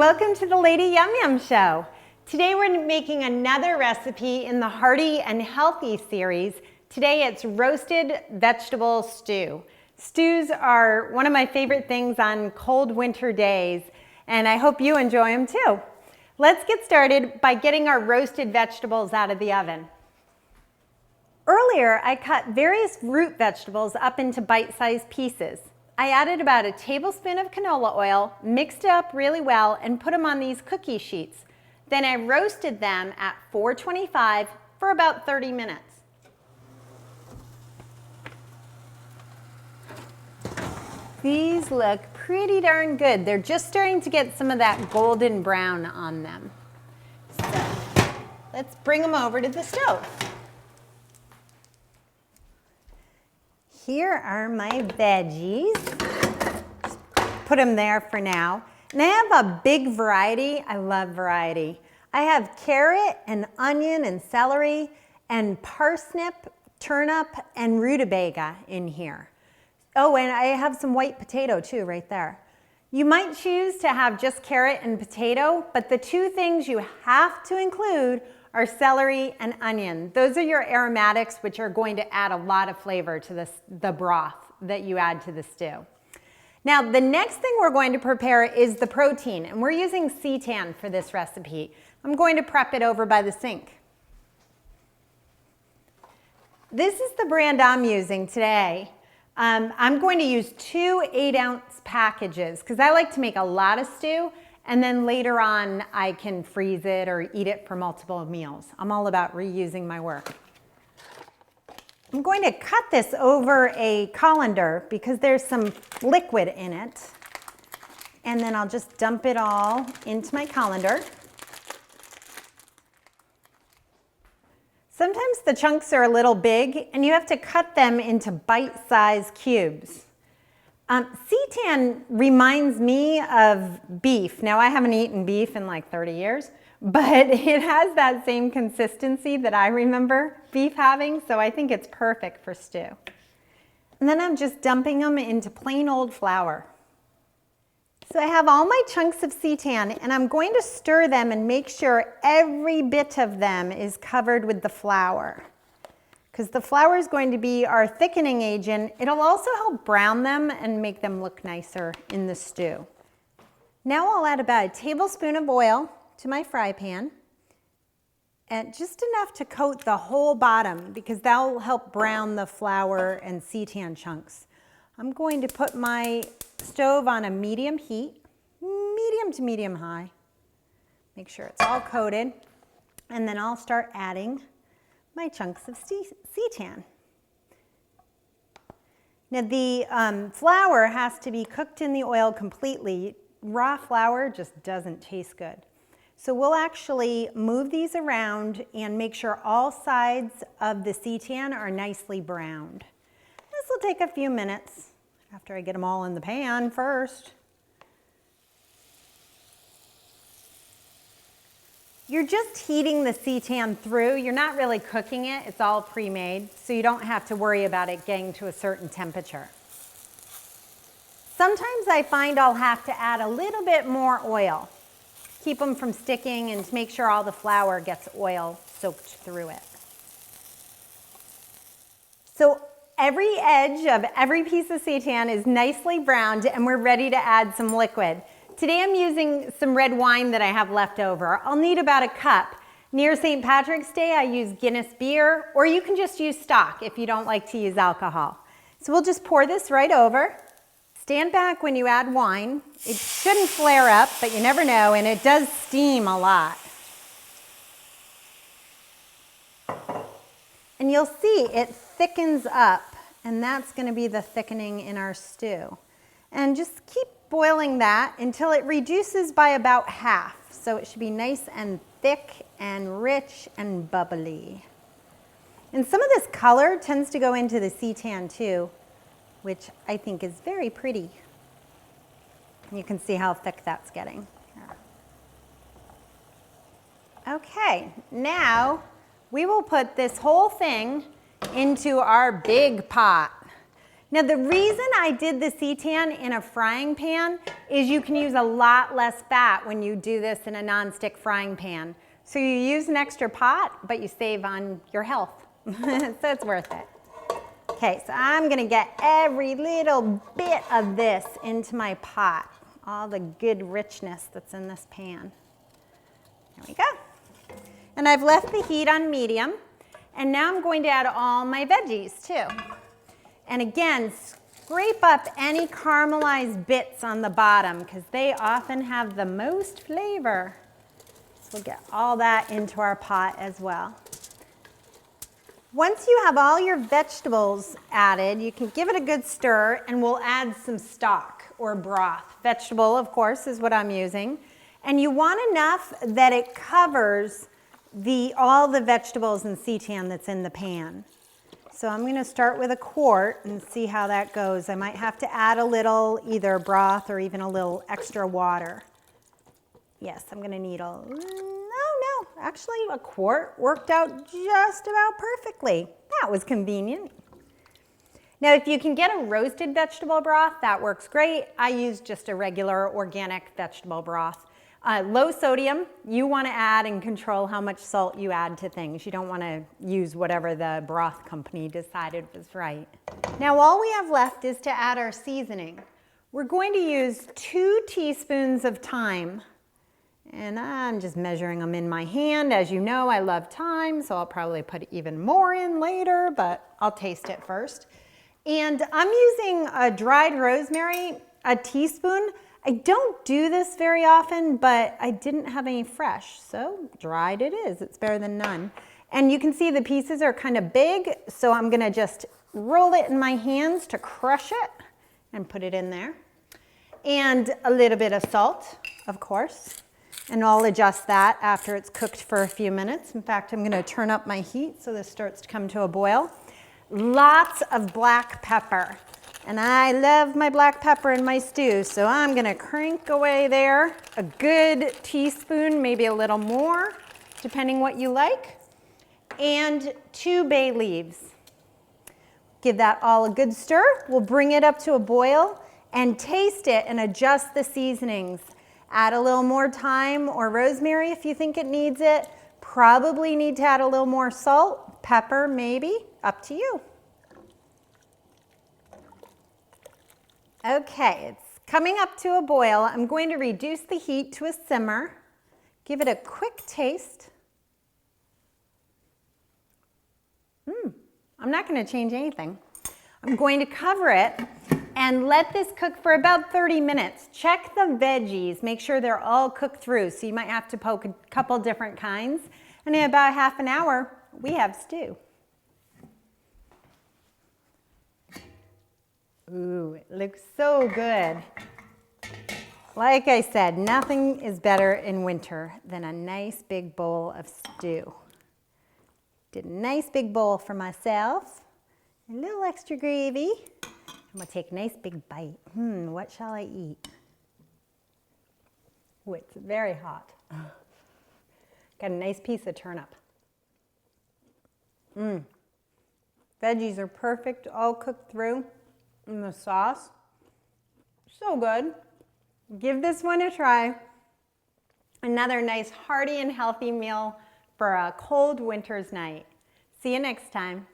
welcome to the Lady Yum Yum Show. Today we're making another recipe in the Hearty and Healthy series. Today it's roasted vegetable stew. Stews are one of my favorite things on cold winter days, and I hope you enjoy them too. Let's get started by getting our roasted vegetables out of the oven. Earlier, I cut various root vegetables up into bite-sized pieces. I added about a tablespoon of canola oil, mixed it up really well, and put them on these cookie sheets. Then I roasted them at 425 for about 30 minutes. These look pretty darn good. They're just starting to get some of that golden brown on them. So let's bring them over to the stove. Here are my veggies. Just put them there for now. And I have a big variety. I love variety. I have carrot and onion and celery and parsnip, turnip, and rutabaga in here. Oh, and I have some white potato too right there. You might choose to have just carrot and potato, but the two things you have to include are celery and onion. Those are your aromatics, which are going to add a lot of flavor to the broth that you add to the stew. Now, the next thing we're going to prepare is the protein, and we're using Seitan for this recipe. I'm going to prep it over by the sink. This is the brand I'm using today. I'm going to use 2 8-ounce packages because I like to make a lot of stew, and then later on I can freeze it or eat it for multiple meals. I'm all about reusing my work. I'm going to cut this over a colander because there's some liquid in it. And then I'll just dump it all into my colander. Sometimes the chunks are a little big and you have to cut them into bite-sized cubes. Seitan reminds me of beef. Now, I haven't eaten beef in like 30 years, but it has that same consistency that I remember beef having, so I think it's perfect for stew. And then I'm just dumping them into plain old flour. So I have all my chunks of seitan, and I'm going to stir them and make sure every bit of them is covered with the flour, because the flour is going to be our thickening agent. It'll also help brown them and make them look nicer in the stew. Now I'll add about a tablespoon of oil to my fry pan, and just enough to coat the whole bottom because that'll help brown the flour and seitan chunks. I'm going to put my stove on a medium heat, medium to medium high. Make sure it's all coated, and then I'll start adding my chunks of seitan. Now the flour has to be cooked in the oil completely. Raw flour just doesn't taste good. So we'll actually move these around and make sure all sides of the seitan are nicely browned. This will take a few minutes after I get them all in the pan first. You're just heating the seitan through. You're not really cooking it. It's all pre-made, so you don't have to worry about it getting to a certain temperature. Sometimes I find I'll have to add a little bit more oil. Keep them from sticking and to make sure all the flour gets oil soaked through it. So every edge of every piece of seitan is nicely browned, and we're ready to add some liquid. Today I'm using some red wine that I have left over. I'll need about a cup. Near St. Patrick's Day, I use Guinness beer, or you can just use stock if you don't like to use alcohol. So we'll just pour this right over. Stand back when you add wine. It shouldn't flare up, but you never know, and it does steam a lot. And you'll see it thickens up, and that's going to be the thickening in our stew. And just keep boiling that until it reduces by about half. So it should be nice and thick and rich and bubbly. And some of this color tends to go into the seitan too, which I think is very pretty. You can see how thick that's getting. Okay, now we will put this whole thing into our big pot. Now the reason I did the seitan in a frying pan is you can use a lot less fat when you do this in a nonstick frying pan. So you use an extra pot, but you save on your health. So it's worth it. Okay, so I'm gonna get every little bit of this into my pot. All the good richness that's in this pan. There we go. And I've left the heat on medium. And now I'm going to add all my veggies too. And again, scrape up any caramelized bits on the bottom because they often have the most flavor. So we'll get all that into our pot as well. Once you have all your vegetables added, you can give it a good stir and we'll add some stock or broth. Vegetable, of course, is what I'm using. And you want enough that it covers all the vegetables and seitan that's in the pan. So I'm going to start with a quart and see how that goes. I might have to add a little either broth or even a little extra water. Yes, I'm going to need actually a quart worked out just about perfectly. That was convenient. Now if you can get a roasted vegetable broth, that works great. I use just a regular organic vegetable broth. Low sodium, you want to add and control how much salt you add to things. You don't want to use whatever the broth company decided was right. Now all we have left is to add our seasoning. We're going to use 2 teaspoons of thyme. And I'm just measuring them in my hand. As you know, I love thyme, so I'll probably put even more in later, but I'll taste it first. And I'm using a dried rosemary, a teaspoon. I don't do this very often, but I didn't have any fresh, so dried it is. It's better than none. And you can see the pieces are kind of big, so I'm gonna just roll it in my hands to crush it and put it in there. And a little bit of salt, of course. And I'll adjust that after it's cooked for a few minutes. In fact, I'm gonna turn up my heat so this starts to come to a boil. Lots of black pepper. And I love my black pepper in my stew, so I'm gonna crank away there. A good teaspoon, maybe a little more, depending what you like. And 2 bay leaves. Give that all a good stir. We'll bring it up to a boil and taste it and adjust the seasonings. Add a little more thyme or rosemary if you think it needs it. Probably need to add a little more salt, pepper maybe, up to you. Okay, it's coming up to a boil. I'm going to reduce the heat to a simmer. Give it a quick taste. I'm not going to change anything. I'm going to cover it and let this cook for about 30 minutes. Check the veggies, make sure they're all cooked through. So you might have to poke a couple different kinds. And in about half an hour, we have stew. Ooh, it looks so good. Like I said, nothing is better in winter than a nice big bowl of stew. Did a nice big bowl for myself. A little extra gravy. I'm gonna take a nice big bite. What shall I eat? Oh, it's very hot. Got a nice piece of turnip. Veggies are perfect, all cooked through. And the sauce, so good. Give this one a try. Another nice hearty and healthy meal for a cold winter's night. See you next time.